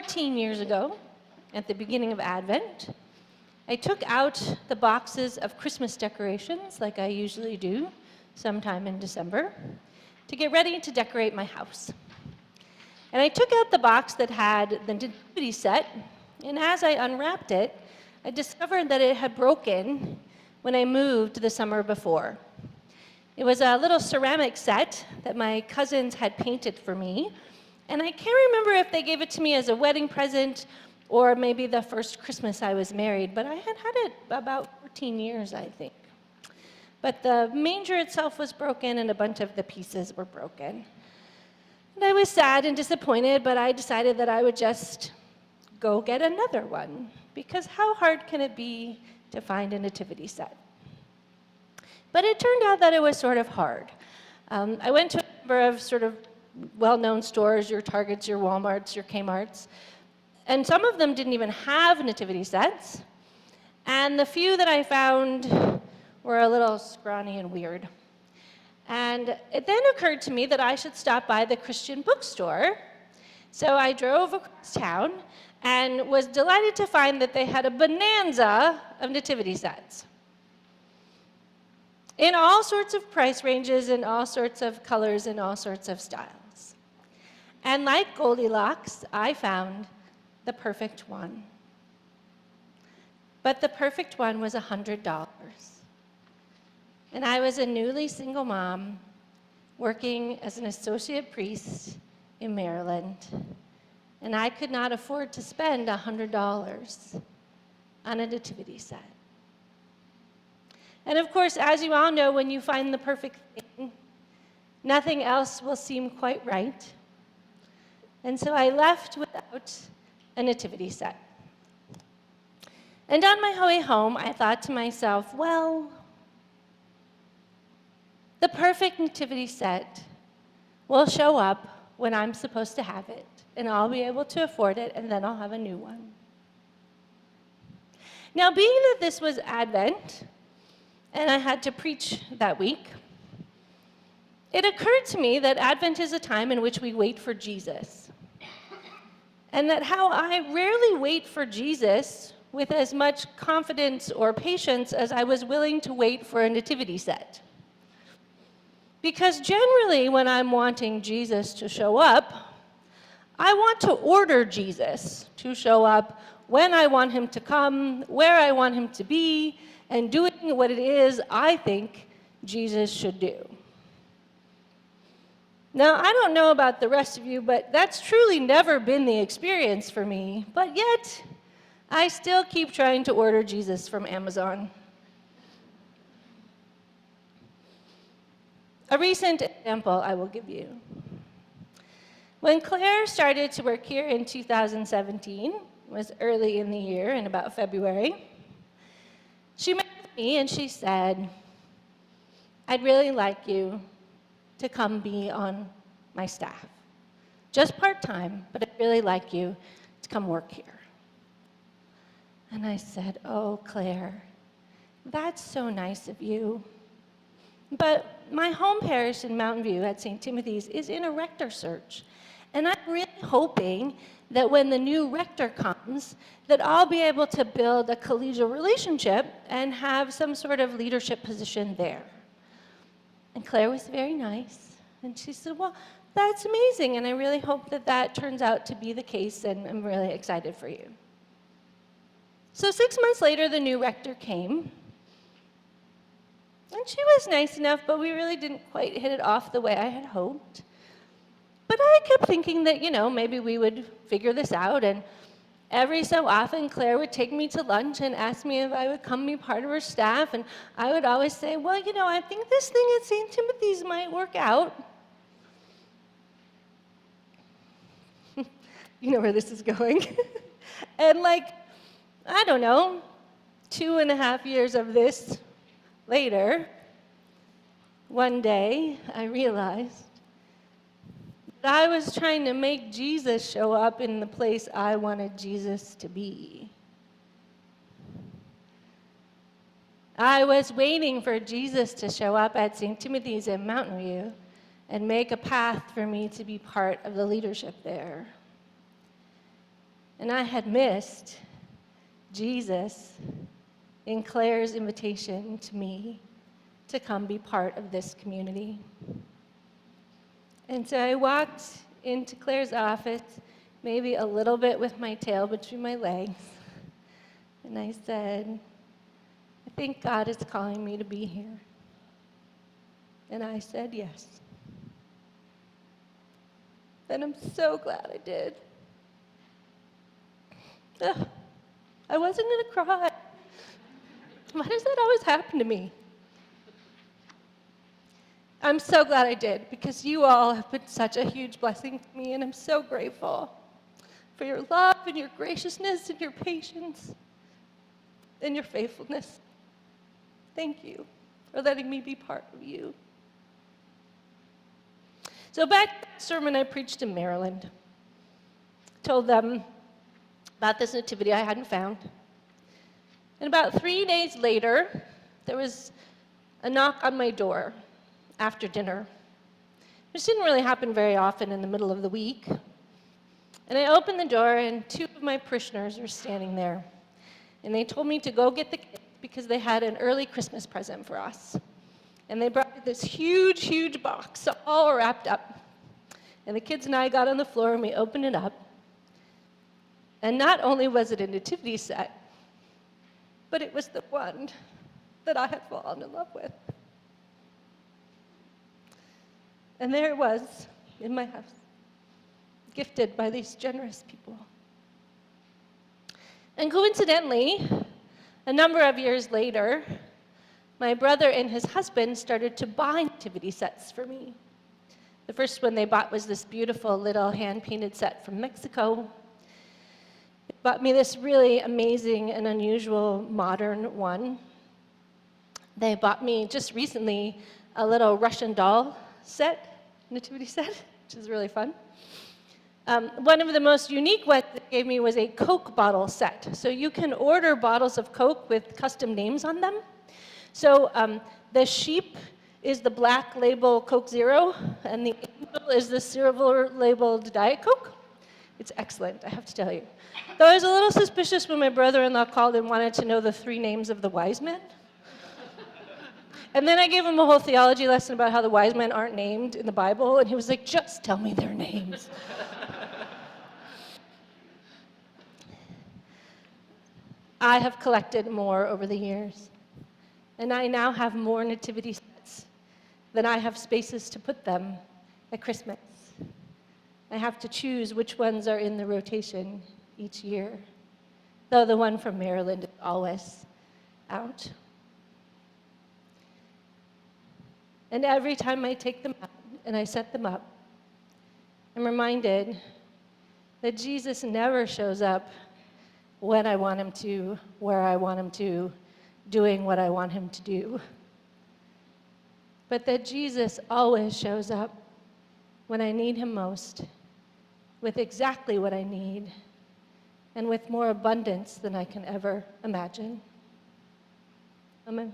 14 years ago, at the beginning of Advent, I took out the boxes of Christmas decorations, like I usually do sometime in December, to get ready to decorate my house. And I took out the box that had the nativity set, and as I unwrapped it, I discovered that it had broken when I moved the summer before. It was a little ceramic set that my cousins had painted for me, and I can't remember if they gave it to me as a wedding present or maybe the first Christmas I was married, but I had had it about 14 years, I think. But the manger itself was broken and a bunch of the pieces were broken. And I was sad and disappointed, but I decided that I would just go get another one, because how hard can it be to find a nativity set? But it turned out that it was sort of hard. I went to a number of sort of well-known stores, your Targets, your Walmarts, your Kmarts, and some of them didn't even have nativity sets, and the few that I found were a little scrawny and weird. And it then occurred to me that I should stop by the Christian bookstore, so I drove across town and was delighted to find that they had a bonanza of nativity sets in all sorts of price ranges, in all sorts of colors, in all sorts of styles. And like Goldilocks, I found the perfect one. But the perfect one was $100. And I was a newly single mom working as an associate priest in Maryland, and I could not afford to spend $100 on a nativity set. And of course, as you all know, when you find the perfect thing, nothing else will seem quite right. And so I left without a nativity set. And on my way home, I thought to myself, well, the perfect nativity set will show up when I'm supposed to have it, and I'll be able to afford it, and then I'll have a new one. Now, being that this was Advent, and I had to preach that week, it occurred to me that Advent is a time in which we wait for Jesus. And that how I rarely wait for Jesus with as much confidence or patience as I was willing to wait for a nativity set. Because generally, when I'm wanting Jesus to show up, I want to order Jesus to show up when I want him to come, where I want him to be, and doing what it is I think Jesus should do. Now, I don't know about the rest of you, but that's truly never been the experience for me. But yet, I still keep trying to order Jesus from Amazon. A recent example I will give you. When Claire started to work here in 2017, it was early in the year, in about February, she met with me and she said, I'd really like you to come be on my staff. Just part-time, but I'd really like you to come work here. And I said, oh, Claire, that's so nice of you. But my home parish in Mountain View at St. Timothy's is in a rector search. And I'm really hoping that when the new rector comes, that I'll be able to build a collegial relationship and have some sort of leadership position there. And Claire was very nice. And she said, well, that's amazing. And I really hope that that turns out to be the case. And I'm really excited for you. So 6 months later, the new rector came. And she was nice enough, but we really didn't quite hit it off the way I had hoped. But I kept thinking that, maybe we would figure this out. And every so often, Claire would take me to lunch and ask me if I would come be part of her staff. And I would always say, well, I think this thing at St. Timothy's might work out. You know where this is going. And I don't know, 2.5 years of this later, one day I realized that I was trying to make Jesus show up in the place I wanted Jesus to be. I was waiting for Jesus to show up at St. Timothy's in Mountain View and make a path for me to be part of the leadership there. And I had missed Jesus in Claire's invitation to me to come be part of this community. And so I walked into Claire's office, maybe a little bit with my tail between my legs, and I said, I think God is calling me to be here. And I said yes. And I'm so glad I did. Ugh, I wasn't going to cry. Why does that always happen to me? I'm so glad I did, because you all have been such a huge blessing to me, and I'm so grateful for your love and your graciousness and your patience and your faithfulness. Thank you for letting me be part of you. So back to the sermon I preached in Maryland. Told them about this nativity I hadn't found. And about 3 days later, there was a knock on my door after dinner, which didn't really happen very often in the middle of the week. And I opened the door, and 2 of my parishioners were standing there. And they told me to go get the kids because they had an early Christmas present for us. And they brought me this huge, huge box, all wrapped up. And the kids and I got on the floor, and we opened it up. And not only was it a nativity set, but it was the one that I had fallen in love with. And there it was in my house, gifted by these generous people. And coincidentally, a number of years later, my brother and his husband started to buy nativity sets for me. The first one they bought was this beautiful little hand-painted set from Mexico. They bought me this really amazing and unusual modern one. They bought me just recently a little Russian doll set, nativity set, which is really fun. One of the most unique ones they gave me was a Coke bottle set. So you can order bottles of Coke with custom names on them. So the sheep is the black label Coke Zero, and the angel is the silver labeled Diet Coke. It's excellent, I have to tell you. Though I was a little suspicious when my brother-in-law called and wanted to know the 3 names of the wise men. And then I gave him a whole theology lesson about how the wise men aren't named in the Bible, and he was like, just tell me their names. I have collected more over the years, and I now have more nativity sets than I have spaces to put them at Christmas. I have to choose which ones are in the rotation each year, though the one from Maryland is always out. And every time I take them out and I set them up, I'm reminded that Jesus never shows up when I want him to, where I want him to, doing what I want him to do. But that Jesus always shows up when I need him most, with exactly what I need, and with more abundance than I can ever imagine. Amen.